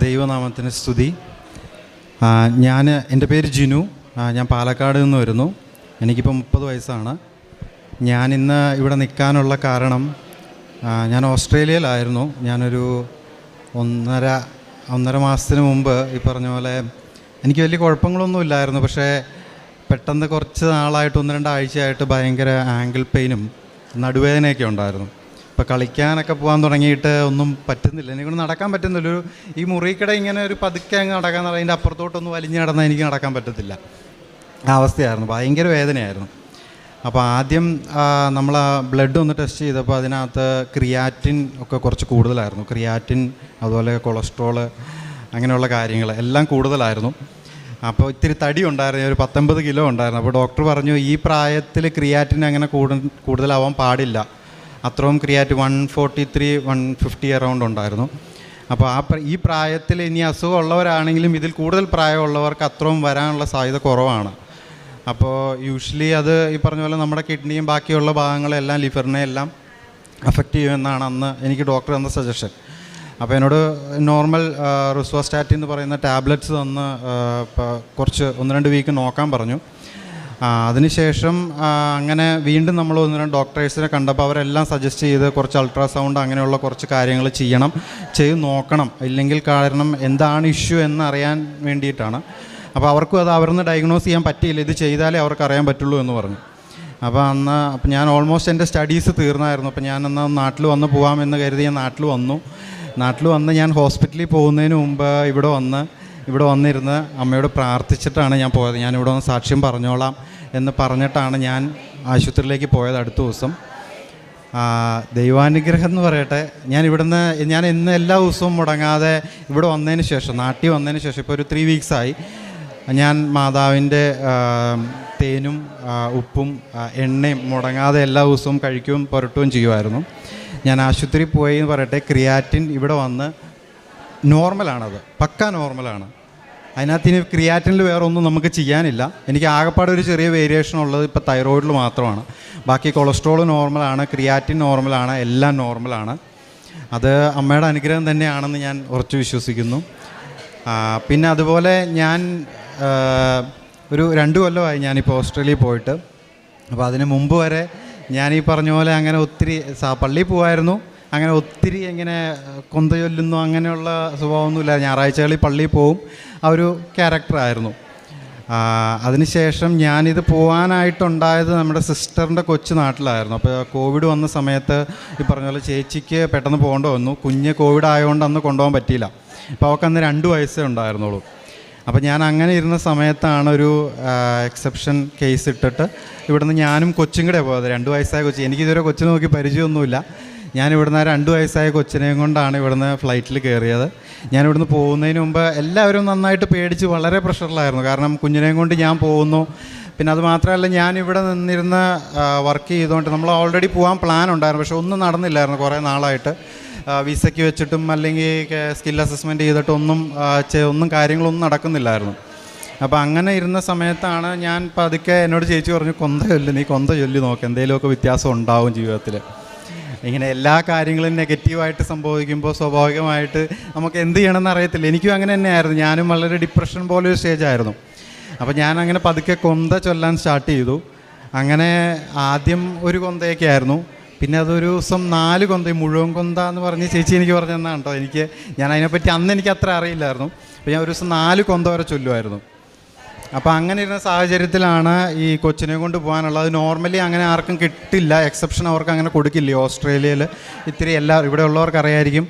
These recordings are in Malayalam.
ദൈവനാമത്തിന് സ്തുതി. എൻ്റെ പേര് ജിനു. ഞാൻ പാലക്കാട് നിന്ന് വരുന്നു. എനിക്കിപ്പോൾ 30 വയസ്സാണ്. ഞാനിന്ന് ഇവിടെ നിൽക്കാനുള്ള കാരണം, ഞാൻ ഓസ്ട്രേലിയയിലായിരുന്നു. ഞാനൊരു ഒന്നര മാസത്തിന് മുമ്പ് ഈ പറഞ്ഞ പോലെ എനിക്ക് വലിയ കുഴപ്പങ്ങളൊന്നും ഇല്ലായിരുന്നു. പക്ഷേ പെട്ടെന്ന് കുറച്ച് നാളായിട്ട് 1-2 ആഴ്ചയായിട്ട് ഭയങ്കര ആങ്കിൾ പെയിനും നടുവേദനയൊക്കെ ഉണ്ടായിരുന്നു. ഇപ്പോൾ കളിക്കാനൊക്കെ പോകാൻ തുടങ്ങിയിട്ട് ഒന്നും പറ്റുന്നില്ല, എനിക്കൊണ്ട് നടക്കാൻ പറ്റുന്നില്ല. ഈ മുറിക്കട ഇങ്ങനെ ഒരു പതുക്കെ അങ്ങ് നടക്കാൻ, അതിൻ്റെ അപ്പുറത്തോട്ടൊന്നും വലിഞ്ഞ് നടന്നാൽ എനിക്ക് നടക്കാൻ പറ്റത്തില്ല. ആ അവസ്ഥയായിരുന്നു, ഭയങ്കര വേദനയായിരുന്നു. അപ്പോൾ ആദ്യം നമ്മൾ ബ്ലഡ് ഒന്ന് ടെസ്റ്റ് ചെയ്തപ്പോൾ അതിനകത്ത് ക്രിയാറ്റിൻ ഒക്കെ കുറച്ച് കൂടുതലായിരുന്നു. ക്രിയാറ്റിൻ, അതുപോലെ കൊളസ്ട്രോള്, അങ്ങനെയുള്ള കാര്യങ്ങൾ എല്ലാം കൂടുതലായിരുന്നു. അപ്പോൾ ഇത്തിരി തടി ഉണ്ടായിരുന്നു, ഒരു 19 കിലോ ഉണ്ടായിരുന്നു. അപ്പോൾ ഡോക്ടർ പറഞ്ഞു ഈ പ്രായത്തിൽ ക്രിയാറ്റിൻ അങ്ങനെ കൂടുതലാവാൻ പാടില്ല. അത്രയും ക്രിയാറ്റിൻ 143-150 അറൗണ്ട് ഉണ്ടായിരുന്നു. അപ്പോൾ ഈ പ്രായത്തിൽ ഇനി അസുഖമുള്ളവരാണെങ്കിലും ഇതിൽ കൂടുതൽ പ്രായമുള്ളവർക്ക് അത്രയും വരാനുള്ള സാധ്യത കുറവാണ്. അപ്പോൾ യൂഷ്വലി അത് ഈ പറഞ്ഞ പോലെ നമ്മുടെ കിഡ്നിയും ബാക്കിയുള്ള ഭാഗങ്ങളെല്ലാം, ലിവറിനെ എല്ലാം അഫക്റ്റ് ചെയ്യുമെന്നാണ് അന്ന് എനിക്ക് ഡോക്ടർ തന്ന സജഷൻ. അപ്പോൾ എന്നോട് നോർമൽ റിസ്വാസ്റ്റാറ്റിൻ എന്ന് പറയുന്ന ടാബ്ലറ്റ്സ് തന്ന് കുറച്ച് 1-2 വീക്ക് നോക്കാൻ പറഞ്ഞു. അതിനുശേഷം അങ്ങനെ വീണ്ടും നമ്മൾ 1-2 ഡോക്ടേഴ്സിനെ കണ്ടപ്പോൾ അവരെല്ലാം സജസ്റ്റ് ചെയ്ത് കുറച്ച് അൾട്രാസൗണ്ട് അങ്ങനെയുള്ള കുറച്ച് കാര്യങ്ങൾ ചെയ്ത് നോക്കണം, ഇല്ലെങ്കിൽ കാരണം എന്താണ് ഇഷ്യൂ എന്നറിയാൻ വേണ്ടിയിട്ടാണ്. അപ്പോൾ അവർക്കും അത് അവരൊന്ന് ഡയഗ്നോസ് ചെയ്യാൻ പറ്റിയില്ല, ഇത് ചെയ്താലേ അവർക്ക് അറിയാൻ പറ്റുള്ളൂ എന്ന് പറഞ്ഞു. അപ്പോൾ ഞാൻ ഓൾമോസ്റ്റ് എൻ്റെ സ്റ്റഡീസ് തീർന്നായിരുന്നു. അപ്പോൾ ഞാൻ എന്നാൽ നാട്ടിൽ പോകാമെന്ന് കരുതി ഞാൻ നാട്ടിൽ വന്ന് ഞാൻ ഹോസ്പിറ്റലിൽ പോകുന്നതിന് മുമ്പ് ഇവിടെ വന്നിരുന്ന് അമ്മയോട് പ്രാർത്ഥിച്ചിട്ടാണ് ഞാൻ പോയത്. ഞാനിവിടെ വന്ന് സാക്ഷ്യം പറഞ്ഞോളാം എന്ന് പറഞ്ഞിട്ടാണ് ഞാൻ ആശുപത്രിയിലേക്ക് പോയത് അടുത്ത ദിവസം. ദൈവാനുഗ്രഹം എന്ന് പറയട്ടെ, ഞാൻ ഇന്ന് എല്ലാ ദിവസവും മുടങ്ങാതെ ഇവിടെ വന്നതിന് ശേഷം, നാട്ടിൽ വന്നതിന് ശേഷം ഇപ്പോൾ ഒരു 3 വീക്സായി ഞാൻ മാതാവിൻ്റെ തേനും ഉപ്പും എണ്ണയും മുടങ്ങാതെ എല്ലാ ദിവസവും കഴിക്കുകയും പുരട്ടുകയും ചെയ്യുമായിരുന്നു. ഞാൻ ആശുപത്രി പോയി എന്ന് പറയട്ടെ, ക്രിയാറ്റിൻ ഇവിടെ വന്ന് നോർമലാണത്, പക്ക നോർമലാണ്. അതിനകത്ത് ഇനി ക്രിയാറ്റിനിൽ വേറെ ഒന്നും നമുക്ക് ചെയ്യാനില്ല. എനിക്ക് ആകെപ്പാടെ ഒരു ചെറിയ വേരിയേഷൻ ഉള്ളത് ഇപ്പോൾ തൈറോയിഡിൽ മാത്രമാണ്. ബാക്കി കൊളസ്ട്രോൾ നോർമലാണ്, ക്രിയാറ്റിൻ നോർമലാണ്, എല്ലാം നോർമലാണ്. അത് അമ്മയുടെ അനുഗ്രഹം തന്നെയാണെന്ന് ഞാൻ ഉറച്ചു വിശ്വസിക്കുന്നു. പിന്നെ അതുപോലെ ഞാൻ ഒരു 2 കൊല്ലമായി ഞാനിപ്പോൾ ഓസ്ട്രേലിയയിൽ പോയിട്ട്. അപ്പോൾ അതിന് മുമ്പ് വരെ ഞാൻ ഈ പറഞ്ഞ പോലെ അങ്ങനെ ഒത്തിരി പള്ളിയിൽ പോകുമായിരുന്നു, അങ്ങനെ ഒത്തിരി ഇങ്ങനെ കൊന്ത ചൊല്ലുന്നു അങ്ങനെയുള്ള സ്വഭാവമൊന്നുമില്ല. ഞായറാഴ്ചകളിൽ പള്ളിയിൽ പോവും, ആ ഒരു ക്യാരക്ടറായിരുന്നു. അതിനുശേഷം ഞാനിത് പോകാനായിട്ടുണ്ടായത് നമ്മുടെ സിസ്റ്ററിൻ്റെ കൊച്ചു നാട്ടിലായിരുന്നു. അപ്പോൾ കോവിഡ് വന്ന സമയത്ത് ഈ പറഞ്ഞ പോലെ ചേച്ചിക്ക് പെട്ടെന്ന് പോകേണ്ടി വന്നു. കുഞ്ഞ് കോവിഡ് ആയതുകൊണ്ട് അന്ന് കൊണ്ടുപോകാൻ പറ്റിയില്ല. അപ്പോൾ അവൾക്ക് അന്ന് 2 വയസ്സേ ഉണ്ടായിരുന്നുള്ളൂ. അപ്പോൾ ഞാൻ അങ്ങനെ ഇരുന്ന സമയത്താണ് ഒരു എക്സെപ്ഷൻ കേസ് ഇട്ടിട്ട് ഇവിടുന്ന് ഞാനും കൊച്ചും കൂടെ പോയത്. 2 വയസ്സായ കൊച്ചി, എനിക്കിതുവരെ കൊച്ചിനെ നോക്കി പരിചയമൊന്നുമില്ല. ഞാനിവിടുന്ന് 2 വയസ്സായ കൊച്ചിനെയും കൊണ്ടാണ് ഇവിടുന്ന് ഫ്ലൈറ്റിൽ കയറിയത്. ഞാനിവിടുന്ന് പോകുന്നതിന് മുമ്പ് എല്ലാവരും നന്നായിട്ട് പേടിച്ച് വളരെ പ്രഷറിലായിരുന്നു. കാരണം കുഞ്ഞിനെയും കൊണ്ട് ഞാൻ പോകുന്നു. പിന്നെ അത് മാത്രമല്ല, ഞാനിവിടെ നിന്നിരുന്ന് വർക്ക് ചെയ്തുകൊണ്ട് നമ്മൾ ഓൾറെഡി പോകാൻ പ്ലാൻ ഉണ്ടായിരുന്നു, പക്ഷെ ഒന്നും നടന്നില്ലായിരുന്നു കുറേ നാളായിട്ട്. വിസയ്ക്ക് വെച്ചിട്ടും അല്ലെങ്കിൽ സ്കിൽ അസസ്മെൻറ്റ് ചെയ്തിട്ടൊന്നും കാര്യങ്ങളൊന്നും നടക്കുന്നില്ലായിരുന്നു. അപ്പോൾ അങ്ങനെ ഇരുന്ന സമയത്താണ് ഞാൻ പതുക്കെ, എന്നോട് ചേച്ചി പറഞ്ഞു, നീ കൊന്ത ചൊല്ലി നോക്ക്, എന്തെങ്കിലുമൊക്കെ വ്യത്യാസം ഉണ്ടാവും ജീവിതത്തിൽ. ഇങ്ങനെ എല്ലാ കാര്യങ്ങളും നെഗറ്റീവായിട്ട് സംഭവിക്കുമ്പോൾ സ്വാഭാവികമായിട്ട് നമുക്ക് എന്ത് ചെയ്യണമെന്ന് അറിയത്തില്ല. എനിക്കും അങ്ങനെ തന്നെയായിരുന്നു. ഞാനും വളരെ ഡിപ്രഷൻ പോലെ ഒരു സ്റ്റേജായിരുന്നു. അപ്പോൾ ഞാൻ അങ്ങനെ പതുക്കെ കൊന്ത ചൊല്ലാൻ സ്റ്റാർട്ട് ചെയ്തു. അങ്ങനെ ആദ്യം ഒരു കൊന്തയൊക്കെ ആയിരുന്നു, പിന്നെ അതൊരു ദിവസം 4 കൊന്ത, മുഴുവൻ കൊന്ത എന്ന് പറഞ്ഞ് ചേച്ചി എനിക്ക് പറഞ്ഞു തന്നാണ് കേട്ടോ. ഞാൻ അതിനെപ്പറ്റി അന്ന് എനിക്ക് അത്ര അറിയില്ലായിരുന്നു. അപ്പോൾ ഞാൻ ഒരു ദിവസം 4 കൊന്ത വരെ ചൊല്ലുമായിരുന്നു. അപ്പോൾ അങ്ങനെ ഇരുന്ന സാഹചര്യത്തിലാണ് ഈ കൊച്ചിനെ കൊണ്ട് പോകാനുള്ളത്. നോർമലി അങ്ങനെ ആർക്കും കിട്ടില്ല, എക്സെപ്ഷൻ അവർക്ക് അങ്ങനെ കൊടുക്കില്ല. ഓസ്ട്രേലിയയിൽ ഇത്തിരി ഇവിടെ ഉള്ളവർക്ക് അറിയായിരിക്കും,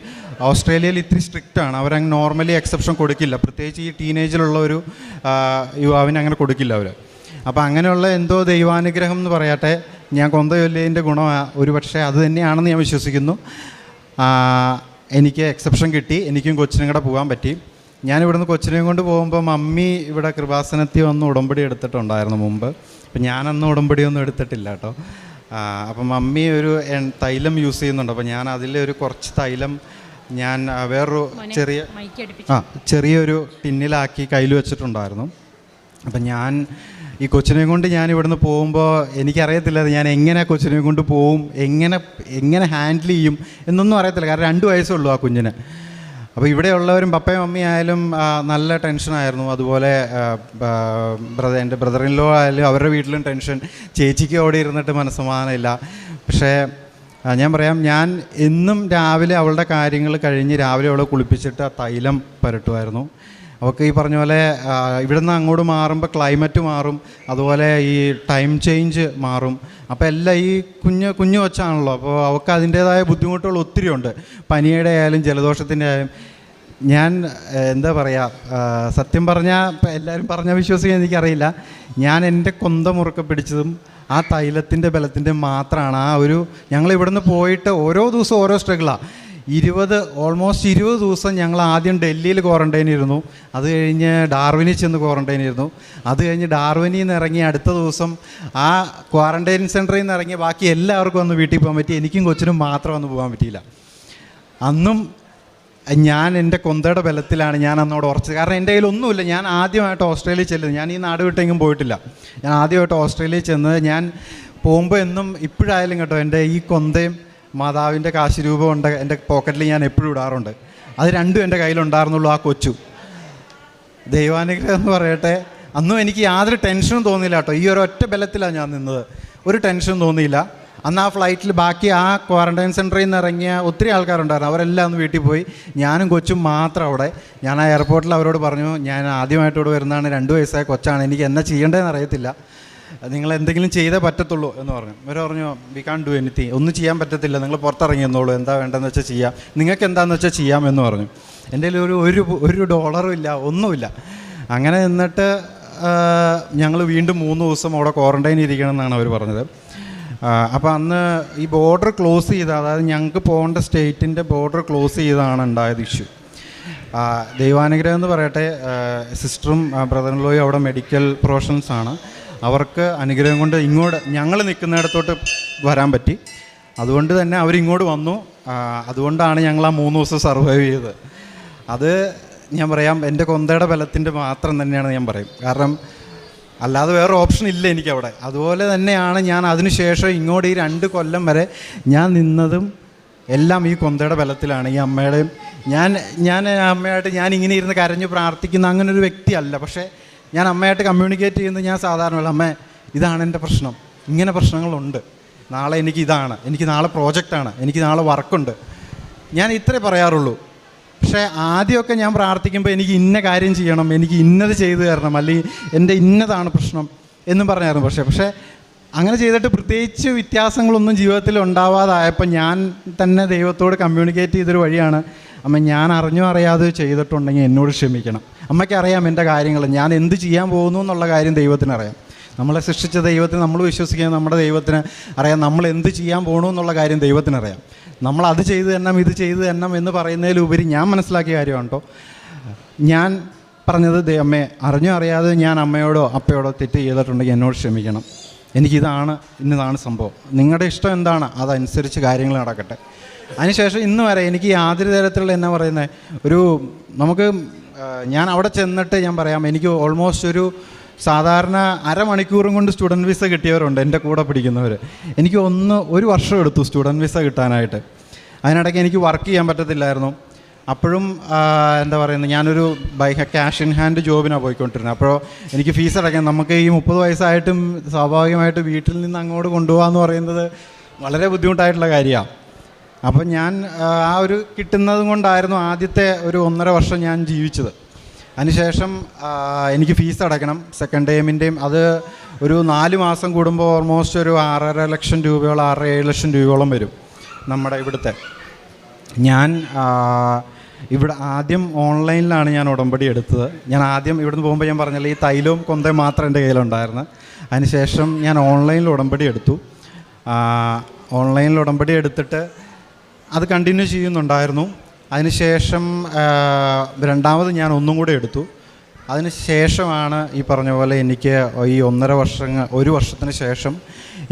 ഓസ്ട്രേലിയയിൽ ഇത്തിരി സ്ട്രിക്റ്റാണ്. അവരങ്ങനെ നോർമലി എക്സെപ്ഷൻ കൊടുക്കില്ല, പ്രത്യേകിച്ച് ഈ ടീനേജിലുള്ള ഒരു യുവാവിന് അങ്ങനെ കൊടുക്കില്ല അവർ. അപ്പോൾ അങ്ങനെയുള്ള എന്തോ ദൈവാനുഗ്രഹം എന്ന് പറയട്ടെ, ഞാൻ കൊന്ത ചൊല്ലിയതിൻ്റെ ഗുണമാണ് ഒരു പക്ഷേ അത് തന്നെയാണെന്ന് ഞാൻ വിശ്വസിക്കുന്നു. എനിക്ക് എക്സെപ്ഷൻ കിട്ടി, എനിക്കും കൊച്ചിനും കൂടെ പോകാൻ പറ്റി. ഞാനിവിടുന്ന് കൊച്ചിനെയും കൊണ്ട് പോകുമ്പോൾ മമ്മി ഇവിടെ കൃപാസനത്തിൽ വന്ന് ഉടമ്പടി എടുത്തിട്ടുണ്ടായിരുന്നു മുമ്പ്. അപ്പം ഞാനന്ന് ഉടമ്പടിയൊന്നും എടുത്തിട്ടില്ല കേട്ടോ. അപ്പം മമ്മി ഒരു തൈലം യൂസ് ചെയ്യുന്നുണ്ട്. അപ്പോൾ ഞാൻ അതിലൊരു കുറച്ച് തൈലം ഞാൻ വേറൊരു ചെറിയൊരു ടിന്നിലാക്കി കയ്യിൽ വെച്ചിട്ടുണ്ടായിരുന്നു. അപ്പം ഞാൻ ഈ കൊച്ചിനെ കൊണ്ട് ഞാൻ ഇവിടുന്ന് പോകുമ്പോൾ എനിക്കറിയത്തില്ല ഞാൻ എങ്ങനെ കൊച്ചിനെ കൊണ്ട് പോവും, എങ്ങനെ ഹാൻഡിൽ ചെയ്യും എന്നൊന്നും അറിയത്തില്ല. കാരണം 2 വയസ്സേ ഉള്ളൂ ആ കുഞ്ഞിന്. അപ്പോൾ ഇവിടെയുള്ളവരും പപ്പയും മമ്മി ആയാലും നല്ല ടെൻഷനായിരുന്നു. അതുപോലെ എൻ്റെ ബ്രദർ ഇൻ ലോ ആയാലും അവരുടെ വീട്ടിലും ടെൻഷൻ. ചേച്ചിക്ക് അവിടെ ഇരുന്നിട്ട് മനസ്സമാധാനമില്ല. പക്ഷേ ഞാൻ പറയാം, ഞാൻ എന്നും രാവിലെ അവളുടെ കാര്യങ്ങൾ കഴിഞ്ഞ് രാവിലെ അവളെ കുളിപ്പിച്ചിട്ട് ആ തൈലം പുരട്ടുമായിരുന്നു. അവൾക്ക് ഈ പറഞ്ഞ പോലെ ഇവിടുന്ന് അങ്ങോട്ട് മാറുമ്പോൾ ക്ലൈമറ്റ് മാറും, അതുപോലെ ഈ ടൈം ചേഞ്ച് മാറും. അപ്പോൾ എല്ലാം ഈ കുഞ്ഞു കൊച്ചാണല്ലോ, അപ്പോൾ അവൾക്ക് അതിൻ്റേതായ ബുദ്ധിമുട്ടുകൾ ഒത്തിരി ഉണ്ട്. പനിയുടെ ആയാലും ജലദോഷത്തിൻ്റെ ആയാലും. ഞാൻ എന്താ പറയുക, സത്യം പറഞ്ഞാൽ ഇപ്പം എല്ലാവരും പറഞ്ഞാൽ വിശ്വസിക്കാൻ എനിക്കറിയില്ല, ഞാൻ എൻ്റെ കൊന്ത മുറുക്കെ പിടിച്ചതും ആ തൈലത്തിൻ്റെ ബലത്തിൻ്റെ മാത്രമാണ്. ആ ഒരു ഞങ്ങൾ ഇവിടുന്ന് പോയിട്ട് ഓരോ ദിവസവും ഓരോ സ്ട്രഗിളാണ്. ഓൾമോസ്റ്റ് 20 ദിവസം ഞങ്ങൾ ആദ്യം ഡൽഹിയിൽ ക്വാറൻറ്റൈൻ ഇരുന്നു. അത് കഴിഞ്ഞ് ഡാർവിനിൽ ചെന്ന് ക്വാറൻറ്റൈൻ ഇരുന്നു. അത് കഴിഞ്ഞ് ഡാർവിനിൽ നിന്ന് ഇറങ്ങി അടുത്ത ദിവസം ആ ക്വാറൻറ്റൈൻ സെൻറ്ററിൽ നിന്ന് ഇറങ്ങി ബാക്കി എല്ലാവർക്കും ഒന്ന് വീട്ടിൽ പോകാൻ പറ്റി. എനിക്കും കൊച്ചിനും മാത്രം ഒന്ന് പോകാൻ പറ്റിയില്ല. അന്നും ഞാൻ എൻ്റെ കൊന്തയുടെ ബലത്തിലാണ് ഞാൻ അന്നോട് ഉറച്ചത്. കാരണം എൻ്റെ കയ്യിൽ ഒന്നുമില്ല. ഞാൻ ആദ്യമായിട്ട് ഓസ്ട്രേലിയയിൽ ചെല്ലുന്നത്, ഞാൻ ഈ നാട് വിട്ടെങ്കിലും പോയിട്ടില്ല. ഞാൻ ആദ്യമായിട്ട് ഓസ്ട്രേലിയയിൽ ചെന്നത്, ഞാൻ പോകുമ്പോൾ എന്നും ഇപ്പോഴായാലും കേട്ടോ എൻ്റെ ഈ കൊന്തയും മാതാവിൻ്റെ കാശ് രൂപം ഉണ്ട് എൻ്റെ പോക്കറ്റിൽ ഞാൻ എപ്പോഴും ഇടാറുണ്ട്. അത് രണ്ടും എൻ്റെ കയ്യിലുണ്ടായിരുന്നുള്ളൂ, ആ കൊച്ചു. ദൈവാനുഗ്രഹം എന്ന് പറയട്ടെ, അന്നും എനിക്ക് യാതൊരു ടെൻഷനും തോന്നിയില്ല കേട്ടോ. ഈ ഒരു ഒറ്റ ബലത്തിലാണ് ഞാൻ നിന്നത്, ഒരു ടെൻഷനും തോന്നിയില്ല. അന്ന് ആ ഫ്ലൈറ്റിൽ ബാക്കി ആ ക്വാറൻറ്റൈൻ സെൻറ്ററിൽ നിന്ന് ഇറങ്ങിയ ഒത്തിരി ആൾക്കാരുണ്ടായിരുന്നു. അവരെല്ലാം ഒന്ന് വീട്ടിൽ പോയി, ഞാനും കൊച്ചും മാത്രം അവിടെ. ഞാൻ ആ എയർപോർട്ടിൽ അവരോട് പറഞ്ഞു, ഞാൻ ആദ്യമായിട്ട് ഇവിടെ വരുന്നതാണ്, 2 വയസ്സായ കൊച്ചാണ്, എനിക്ക് എന്നാ ചെയ്യേണ്ടതെന്ന് അറിയത്തില്ല, നിങ്ങൾ എന്തെങ്കിലും ചെയ്തേ പറ്റത്തുള്ളൂ എന്ന് പറഞ്ഞു. അവർ പറഞ്ഞു, വി കാൺ ഡു എനിത്തിങ്, ഒന്നും ചെയ്യാൻ പറ്റത്തില്ല, നിങ്ങൾ പുറത്തിറങ്ങി എന്നോളൂ, എന്താ വേണ്ടതെന്ന് വെച്ചാൽ ചെയ്യാം, നിങ്ങൾക്ക് എന്താണെന്ന് വെച്ചാൽ ചെയ്യാം എന്ന് പറഞ്ഞു. എൻ്റെ കയ്യിൽ ഒരു ഡോളറും ഇല്ല, ഒന്നുമില്ല. അങ്ങനെ നിന്നിട്ട് ഞങ്ങൾ വീണ്ടും 3 ദിവസം അവിടെ ക്വാറൻറ്റൈൻ ഇരിക്കണം എന്നാണ് അവർ പറഞ്ഞത്. അപ്പോൾ അന്ന് ഈ ബോർഡർ ക്ലോസ് ചെയ്ത, അതായത് ഞങ്ങൾക്ക് പോകേണ്ട സ്റ്റേറ്റിൻ്റെ ബോർഡർ ക്ലോസ് ചെയ്താണ് ഉണ്ടായത് ഇഷ്യൂ. ദൈവാനുഗ്രഹം എന്ന് പറയട്ടെ, സിസ്റ്ററും ബ്രദർ ഇൻ ലോയും അവിടെ മെഡിക്കൽ പ്രൊഫഷണൽസാണ്. അവർക്ക് അനുഗ്രഹം കൊണ്ട് ഇങ്ങോട്ട് ഞങ്ങൾ നിൽക്കുന്നിടത്തോട്ട് വരാൻ പറ്റി. അതുകൊണ്ട് തന്നെ അവരിങ്ങോട്ട് വന്നു. അതുകൊണ്ടാണ് ഞങ്ങൾ ആ 3 ദിവസം സർവൈവ് ചെയ്തത്. അത് ഞാൻ പറയാം, എൻ്റെ കൊന്തയുടെ ബലത്തിൻ്റെ മാത്രം തന്നെയാണ് ഞാൻ പറയും. കാരണം അല്ലാതെ വേറെ ഓപ്ഷൻ ഇല്ല എനിക്കവിടെ. അതുപോലെ തന്നെയാണ് ഞാൻ അതിനുശേഷം ഇങ്ങോട്ട് ഈ 2 കൊല്ലം വരെ ഞാൻ നിന്നതും എല്ലാം ഈ കൊന്തയുടെ ബലത്തിലാണ്. ഈ അമ്മയുടെയും ഞാൻ അമ്മയായിട്ട് ഞാൻ ഇങ്ങനെ ഇരുന്ന് കരഞ്ഞ് പ്രാർത്ഥിക്കുന്ന അങ്ങനെ ഒരു വ്യക്തിയല്ല. പക്ഷേ ഞാൻ അമ്മയായിട്ട് കമ്മ്യൂണിക്കേറ്റ് ചെയ്യുന്നത് ഞാൻ സാധാരണ, അമ്മ ഇതാണ് എൻ്റെ പ്രശ്നം, ഇങ്ങനെ പ്രശ്നങ്ങളുണ്ട്, നാളെ എനിക്ക് നാളെ പ്രോജക്റ്റാണ്, എനിക്ക് നാളെ വർക്കുണ്ട്, ഞാൻ ഇത്രേ പറയാറുള്ളൂ. പക്ഷേ ആദ്യമൊക്കെ ഞാൻ പ്രാർത്ഥിക്കുമ്പോൾ എനിക്ക് ഇന്ന കാര്യം ചെയ്യണം, എനിക്ക് ഇന്നത് ചെയ്തു തരണം, അല്ലെങ്കിൽ എൻ്റെ ഇന്നതാണ് പ്രശ്നം എന്നും പറഞ്ഞായിരുന്നു. പക്ഷേ അങ്ങനെ ചെയ്തിട്ട് പ്രത്യേകിച്ച് വ്യത്യാസങ്ങളൊന്നും ജീവിതത്തിൽ ഉണ്ടാവാതായപ്പോൾ ഞാൻ തന്നെ ദൈവത്തോട് കമ്മ്യൂണിക്കേറ്റ് ചെയ്തൊരു വഴിയാണ്, അമ്മ ഞാൻ അറിഞ്ഞോ അറിയാതെ ചെയ്തിട്ടുണ്ടെങ്കിൽ എന്നോട് ക്ഷമിക്കണം. അമ്മയ്ക്കറിയാം എൻ്റെ കാര്യങ്ങൾ, ഞാൻ എന്ത് ചെയ്യാൻ പോകുന്നു എന്നുള്ള കാര്യം ദൈവത്തിനറിയാം. നമ്മളെ സൃഷ്ടിച്ച ദൈവത്തിന് നമ്മൾ വിശ്വസിക്കുന്ന നമ്മുടെ ദൈവത്തിന് അറിയാം നമ്മൾ എന്ത് ചെയ്യാൻ പോകണു എന്നുള്ള കാര്യം ദൈവത്തിനറിയാം. നമ്മൾ അത് ചെയ്തു തരണം ഇത് ചെയ്തു തരണം എന്ന് പറയുന്നതിലുപരി ഞാൻ മനസ്സിലാക്കിയ കാര്യമാണ് കേട്ടോ. ഞാൻ പറഞ്ഞത്, അമ്മേ അറിഞ്ഞോ അറിയാതെ ഞാൻ അമ്മയോടോ അപ്പയോടോ തെറ്റ് ചെയ്തിട്ടുണ്ടെങ്കിൽ എന്നോട് ക്ഷമിക്കണം, ഇന്നതാണ് സംഭവം, നിങ്ങളുടെ ഇഷ്ടം എന്താണ് അതനുസരിച്ച് കാര്യങ്ങൾ നടക്കട്ടെ. അതിനുശേഷം ഇന്ന് വരെ എനിക്ക് യാതൊരു തരത്തിലുള്ള എന്നാ പറയുന്നത് ഞാൻ അവിടെ ചെന്നിട്ട് ഞാൻ പറയാം, എനിക്ക് ഓൾമോസ്റ്റ് ഒരു സാധാരണ അരമണിക്കൂറും കൊണ്ട് സ്റ്റുഡൻറ്റ് വിസ കിട്ടിയവരുണ്ട് എൻ്റെ കൂടെ പഠിക്കുന്നവർ. എനിക്ക് 1 വർഷം എടുത്തു സ്റ്റുഡൻറ്റ് വിസ കിട്ടാനായിട്ട്. അതിനിടയ്ക്ക് എനിക്ക് വർക്ക് ചെയ്യാൻ പറ്റത്തില്ലായിരുന്നു. അപ്പോഴും എന്താ പറയുന്നത്, ഞാനൊരു ക്യാഷ് ഇൻ ഹാൻഡ് ജോബിനാണ് പോയിക്കൊണ്ടിരുന്നത്. അപ്പോൾ എനിക്ക് ഫീസ് അടയ്ക്കാൻ, നമുക്ക് ഈ 30 വയസ്സായിട്ടും സ്വാഭാവികമായിട്ട് വീട്ടിൽ നിന്ന് അങ്ങോട്ട് കൊണ്ടുപോകാമെന്ന് പറയുന്നത് വളരെ ബുദ്ധിമുട്ടായിട്ടുള്ള കാര്യമാണ്. അപ്പം ഞാൻ ആ ഒരു കിട്ടുന്നതും കൊണ്ടായിരുന്നു ആദ്യത്തെ ഒരു 1.5 വർഷം ഞാൻ ജീവിച്ചത്. അതിനുശേഷം എനിക്ക് ഫീസ് അടയ്ക്കണം, സെക്കൻഡ് ടൈമിൻ്റെയും. അത് ഒരു 4 മാസം കൂടുമ്പോൾ ഓൾമോസ്റ്റ് ഒരു 6.5 ലക്ഷം രൂപയോളം 6-7 ലക്ഷം രൂപയോളം വരും നമ്മുടെ ഇവിടുത്തെ. ഞാൻ ഇവിടെ ആദ്യം ഓൺലൈനിലാണ് ഞാൻ ഉടമ്പടി എടുത്തത്. ഞാൻ ആദ്യം ഇവിടുന്ന് പോകുമ്പോൾ ഞാൻ പറഞ്ഞല്ലോ, ഈ തൈലവും കൊന്തയും മാത്രം എൻ്റെ കയ്യിലുണ്ടായിരുന്നു. അതിനുശേഷം ഞാൻ ഓൺലൈനിൽ ഉടമ്പടി എടുത്തു. ഓൺലൈനിൽ ഉടമ്പടി എടുത്തിട്ട് അത് കണ്ടിന്യൂ ചെയ്യുന്നുണ്ടായിരുന്നു. അതിനുശേഷം രണ്ടാമത് ഞാൻ ഒന്നും കൂടെ എടുത്തു. അതിന് ശേഷമാണ് ഈ പറഞ്ഞ പോലെ എനിക്ക് ഈ 1 വർഷത്തിന് ശേഷം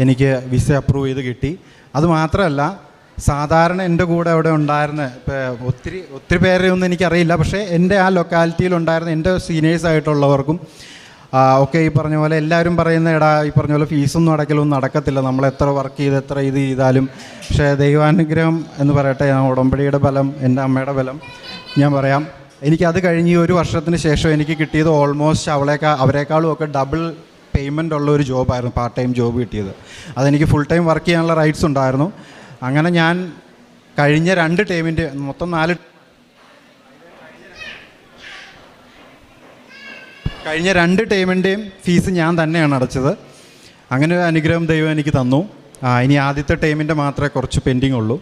എനിക്ക് വിസ അപ്രൂവ് ചെയ്ത് കിട്ടി. അതുമാത്രമല്ല, സാധാരണ എൻ്റെ കൂടെ അവിടെ ഉണ്ടായിരുന്ന ഒത്തിരി പേരെയൊന്നും എനിക്കറിയില്ല, പക്ഷേ എൻ്റെ ആ ലൊക്കാലിറ്റിയിലുണ്ടായിരുന്ന എൻ്റെ സീനിയേഴ്സായിട്ടുള്ളവർക്കും ഒക്കെ ഈ പറഞ്ഞ പോലെ എല്ലാവരും പറയുന്ന ഈ പറഞ്ഞ പോലെ ഫീസൊന്നും അടയ്ക്കലൊന്നും നടക്കത്തില്ല, നമ്മൾ എത്ര വർക്ക് ചെയ്ത് എത്ര ഇത് ചെയ്താലും. പക്ഷേ ദൈവാനുഗ്രഹം എന്ന് പറയട്ടെ, ഉടമ്പടിയുടെ ബലം, എൻ്റെ അമ്മയുടെ ബലം, ഞാൻ പറയാം. എനിക്കത് കഴിഞ്ഞ് ഒരു വർഷത്തിന് ശേഷം എനിക്ക് കിട്ടിയത് ഓൾമോസ്റ്റ് അവരെക്കാളും ഒക്കെ ഡബിൾ പേയ്മെൻ്റ് ഉള്ള ഒരു ജോബായിരുന്നു, പാർട്ട് ടൈം ജോബ് കിട്ടിയത്. അതെനിക്ക് ഫുൾ ടൈം വർക്ക് ചെയ്യാനുള്ള റൈറ്റ്സ് ഉണ്ടായിരുന്നു. അങ്ങനെ ഞാൻ കഴിഞ്ഞ 2 ടേമിൻ്റെ മൊത്തം 4 കഴിഞ്ഞ 2 ടേമിൻ്റെയും ഫീസ് ഞാൻ തന്നെയാണ് അടച്ചത്. അങ്ങനെ ഒരു അനുഗ്രഹം ദൈവം എനിക്ക് തന്നു. ഇനി ആദ്യത്തെ ടേമിൻ്റെ മാത്രമേ കുറച്ച് പെൻഡിങ് ഉള്ളൂ.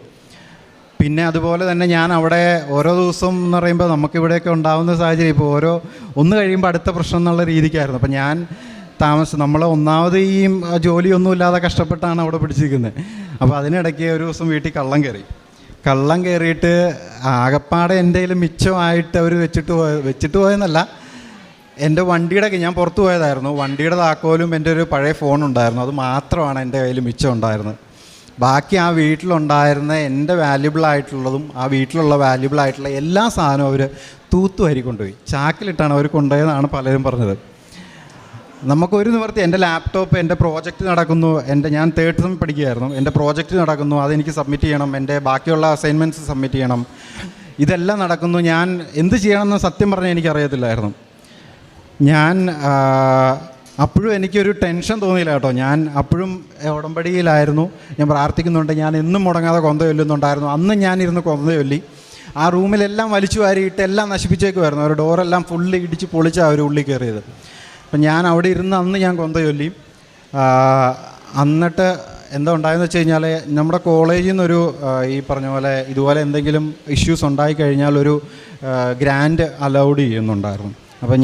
പിന്നെ അതുപോലെ തന്നെ ഞാൻ അവിടെ ഓരോ ദിവസം എന്ന് പറയുമ്പോൾ നമുക്കിവിടെയൊക്കെ ഉണ്ടാകുന്ന സാഹചര്യം ഇപ്പോൾ ഒന്ന് കഴിയുമ്പോൾ അടുത്ത പ്രശ്നം എന്നുള്ള രീതിക്കായിരുന്നു. അപ്പോൾ ഞാൻ നമ്മൾ ഒന്നാമത് ഈ ജോലിയൊന്നും ഇല്ലാതെ കഷ്ടപ്പെട്ടാണ് അവിടെ പിടിച്ചിരിക്കുന്നത്. അപ്പോൾ അതിനിടയ്ക്ക് ഒരു ദിവസം വീട്ടിൽ കള്ളം കയറിയിട്ട് ആകപ്പാടെ എൻ്റെ കയ്യിൽ മിച്ചമായിട്ട് അവർ വെച്ചിട്ട് പോയെന്നല്ല, എൻ്റെ ഞാൻ പുറത്ത് പോയതായിരുന്നു, വണ്ടിയുടെ താക്കോലും എൻ്റെ ഒരു പഴയ ഫോണുണ്ടായിരുന്നു, അത് മാത്രമാണ് എൻ്റെ കയ്യിൽ മിച്ചം ഉണ്ടായിരുന്നത്. ബാക്കി ആ വീട്ടിലുണ്ടായിരുന്ന എൻ്റെ വാല്യുബിളായിട്ടുള്ളതും ആ വീട്ടിലുള്ള വാല്യുബിളായിട്ടുള്ള എല്ലാ സാധനവും അവർ തൂത്തുവാരി കൊണ്ടുപോയി, ചാക്കിലിട്ടാണ് അവർ കൊണ്ടുപോയതെന്നാണ് പലരും പറഞ്ഞത്. നമുക്കൊരു നിവർത്തി, എൻ്റെ ലാപ്ടോപ്പ്, എൻ്റെ പ്രോജക്റ്റ് നടക്കുന്നു, ഞാൻ 3rd സെം പഠിക്കുകയായിരുന്നു, എൻ്റെ പ്രോജക്റ്റ് നടക്കുന്നു, അതെനിക്ക് സബ്മിറ്റ് ചെയ്യണം, എൻ്റെ ബാക്കിയുള്ള അസൈൻമെൻറ്റ്സ് സബ്മിറ്റ് ചെയ്യണം, ഇതെല്ലാം നടക്കുന്നു. ഞാൻ എന്ത് ചെയ്യണമെന്ന് സത്യം പറഞ്ഞാൽ എനിക്കറിയത്തില്ലായിരുന്നു. ഞാൻ അപ്പോഴും എനിക്കൊരു ടെൻഷൻ തോന്നിയില്ല കേട്ടോ. ഞാൻ അപ്പോഴും ഉടമ്പടിയിലായിരുന്നു, ഞാൻ പ്രാർത്ഥിക്കുന്നുണ്ട്, ഞാൻ എന്നും മുടങ്ങാതെ കൊന്ത ചൊല്ലുന്നുണ്ടായിരുന്നു. അന്ന് ഞാനിരുന്ന് കൊന്ത ചൊല്ലി ആ റൂമിലെല്ലാം വലിച്ചു വാരിയിട്ട് എല്ലാം നശിപ്പിച്ചേക്കുമായിരുന്നു. ഒരു ഡോറെല്ലാം ഫുള്ള് ഇടിച്ച് പൊളിച്ചാണ് അവർ ഉള്ളിൽ കയറിയത്. അപ്പം ഞാൻ അവിടെ ഇരുന്ന് അന്ന് ഞാൻ കൊന്ത ചൊല്ലി. എന്നിട്ട് എന്താ ഉണ്ടായെന്ന് വെച്ച് കഴിഞ്ഞാൽ, നമ്മുടെ കോളേജിൽ നിന്നൊരു ഈ പറഞ്ഞ പോലെ ഇതുപോലെ എന്തെങ്കിലും ഇഷ്യൂസ് ഉണ്ടായിക്കഴിഞ്ഞാൽ ഒരു ഗ്രാൻഡ് അലൗഡ് ചെയ്യുന്നുണ്ടായിരുന്നു. അപ്പോൾ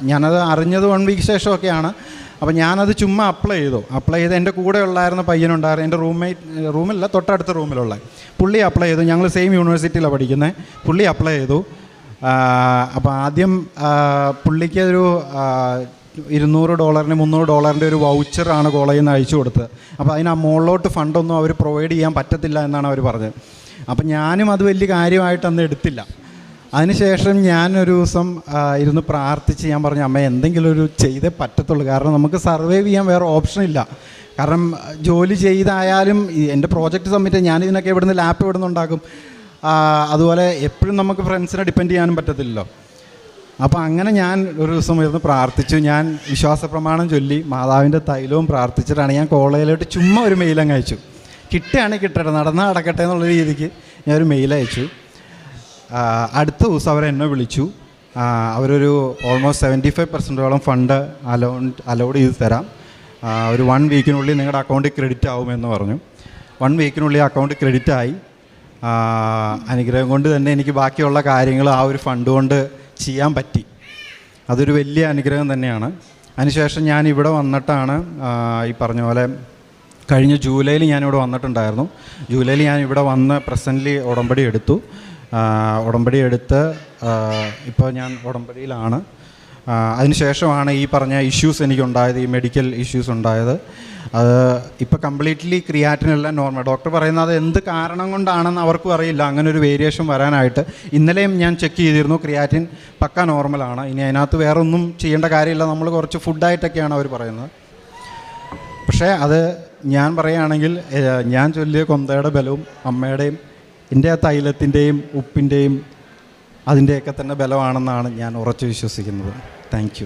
ഞാനത് അറിഞ്ഞത് 1 വീക്ക് ശേഷമൊക്കെയാണ്. അപ്പോൾ ഞാനത് ചുമ്മാ അപ്ലൈ ചെയ്ത് എൻ്റെ കൂടെ ഉണ്ടായിരുന്ന പയ്യനുണ്ടായിരുന്നു, എൻ്റെ റൂമില്ല തൊട്ടടുത്ത റൂമിലുള്ള പുള്ളി അപ്ലൈ ചെയ്തു. ഞങ്ങൾ സെയിം യൂണിവേഴ്സിറ്റിയിലാണ് പഠിക്കുന്നത്. പുള്ളി അപ്ലൈ ചെയ്തു. അപ്പോൾ ആദ്യം പുള്ളിക്ക് ഒരു $200 $300 ഒരു വൗച്ചറാണ് കോളേജിൽ നിന്ന് അയച്ചു കൊടുത്തത്. അപ്പോൾ അതിന് മുകളിലോട്ട് ഫണ്ടൊന്നും അവർ പ്രൊവൈഡ് ചെയ്യാൻ പറ്റത്തില്ല എന്നാണ് അവർ പറഞ്ഞത്. അപ്പം ഞാനും അത് വലിയ കാര്യമായിട്ട് അന്ന് എടുത്തില്ല. അതിനുശേഷം ഞാനൊരു ദിവസം ഇരുന്ന് പ്രാർത്ഥിച്ച് ഞാൻ പറഞ്ഞു, അമ്മ എന്തെങ്കിലും ഒരു ചെയ്തേ പറ്റത്തുള്ളൂ, കാരണം നമുക്ക് സർവൈവ് ചെയ്യാൻ വേറെ ഓപ്ഷനില്ല. കാരണം ജോലി ചെയ്തായാലും എൻ്റെ പ്രോജക്റ്റ് സബ്മിറ്റ് ഞാനിതിനൊക്കെ ഇവിടുന്ന് ലാപ്പ് ഇവിടുന്ന് ഉണ്ടാക്കും. അതുപോലെ എപ്പോഴും നമുക്ക് ഫ്രണ്ട്സിനെ ഡിപ്പെൻഡ് ചെയ്യാനും പറ്റത്തില്ലല്ലോ. അപ്പോൾ അങ്ങനെ ഞാൻ ഒരു ദിവസം ഇരുന്ന് പ്രാർത്ഥിച്ചു. ഞാൻ വിശ്വാസ പ്രമാണം ചൊല്ലി മാതാവിൻ്റെ തൈലവും പ്രാർത്ഥിച്ചിട്ടാണ് ഞാൻ കോളേജിലോട്ട് ചുമ്മാ ഒരു മെയിലങ്ങ് അയച്ചു. കിട്ടുകയാണെങ്കിൽ കിട്ടട്ടെ, നടന്നാൽ നടക്കട്ടെ എന്നുള്ള രീതിക്ക് ഞാനൊരു മെയിൽ അയച്ചു. അടുത്ത ദിവസം അവരെന്നെ വിളിച്ചു. അവരൊരു ഓൾമോസ്റ്റ് 75% ഫണ്ട് അലൗഡ് ചെയ്ത് തരാം, ഒരു 1 വീക്കിനുള്ളിൽ നിങ്ങളുടെ അക്കൗണ്ടിൽ ക്രെഡിറ്റ് ആവുമെന്ന് പറഞ്ഞു. 1 വീക്കിനുള്ളിൽ അക്കൗണ്ട് ക്രെഡിറ്റ് ആയി. അനുഗ്രഹം കൊണ്ട് തന്നെ എനിക്ക് ബാക്കിയുള്ള കാര്യങ്ങൾ ആ ഒരു ഫണ്ട് കൊണ്ട് ചെയ്യാൻ പറ്റി. അതൊരു വലിയ അനുഗ്രഹം തന്നെയാണ്. അതിനുശേഷം ഞാൻ ഇവിടെ വന്നിട്ടാണ് ഈ പറഞ്ഞ പോലെ കഴിഞ്ഞ ജൂലൈയിൽ ഞാനിവിടെ വന്നിട്ടുണ്ടായിരുന്നു. ജൂലൈയിൽ ഞാൻ ഇവിടെ വന്ന് പ്രസൻ്റ്ലി ഉടമ്പടി എടുത്തു. ഇപ്പോൾ ഞാൻ ഉടമ്പടിയിലാണ്. അതിനുശേഷമാണ് ഈ പറഞ്ഞ ഇഷ്യൂസ് എനിക്കുണ്ടായത്, ഈ മെഡിക്കൽ ഇഷ്യൂസ് ഉണ്ടായത്. അത് ഇപ്പോൾ കംപ്ലീറ്റ്ലി ക്രിയാറ്റിനെല്ലാം നോർമൽ. ഡോക്ടർ പറയുന്നത് എന്ത് കാരണം കൊണ്ടാണെന്ന് അവർക്കും അറിയില്ല അങ്ങനെ ഒരു വേരിയേഷൻ വരാനായിട്ട്. ഇന്നലെയും ഞാൻ ചെക്ക് ചെയ്തിരുന്നു, ക്രിയാറ്റിൻ പക്ക നോർമലാണ്. ഇനി അതിനകത്ത് വേറെ ഒന്നും ചെയ്യേണ്ട കാര്യമില്ല, നമ്മൾ കുറച്ച് ഫുഡായിട്ടൊക്കെയാണ് അവർ പറയുന്നത്. പക്ഷേ അത് ഞാൻ പറയുകയാണെങ്കിൽ ഞാൻ ചൊല്ലിയ കൊന്തയുടെ ബലവും അമ്മയുടെയും എൻ്റെ ആ തൈലത്തിൻ്റെയും ഉപ്പിൻ്റെയും അതിൻ്റെയൊക്കെ തന്നെ ബലമാണെന്നാണ് ഞാൻ ഉറച്ചു വിശ്വസിക്കുന്നത്. Thank you.